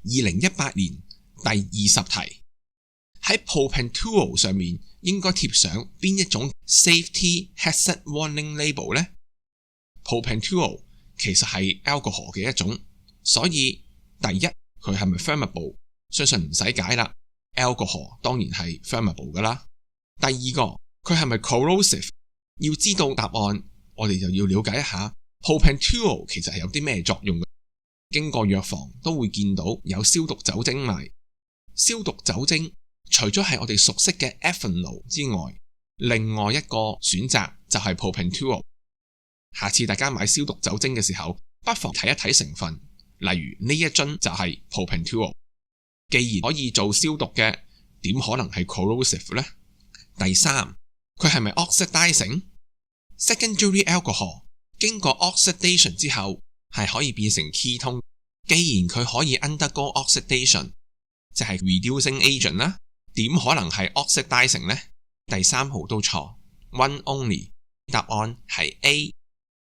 2018年第20題，喺 propantuol 上面應該貼上邊一種 safety hazard warning label 呢？ propantuol 其實係 alcohol 嘅一種，所以第一，佢係咪 flammable？ 相信唔使解啦， alcohol 當然係 flammable 噶啦。第二個，佢係咪 corrosive？ 要知道答案，我哋就要了解一下 propantuol 其實係有啲咩作用嘅。經過藥房都會見到有消毒酒精賣，消毒酒精除咗係我哋熟悉嘅 ethanol 之外，另外一個選擇就係 propantuol。 下次大家買消毒酒精嘅時候，不妨睇一睇成分，例如呢一樽就係 propantuol。 既然可以做消毒嘅，點可能係 corrosive 呢？第三，佢係咪 oxidizing？ Secondary alcohol 經過 oxidation 之後係可以變成 ketone， 既然佢可以 undergo oxidation， 就係 reducing agent 啦，點可能係 oxidizing 呢？第三號都錯， one only， 答案係 A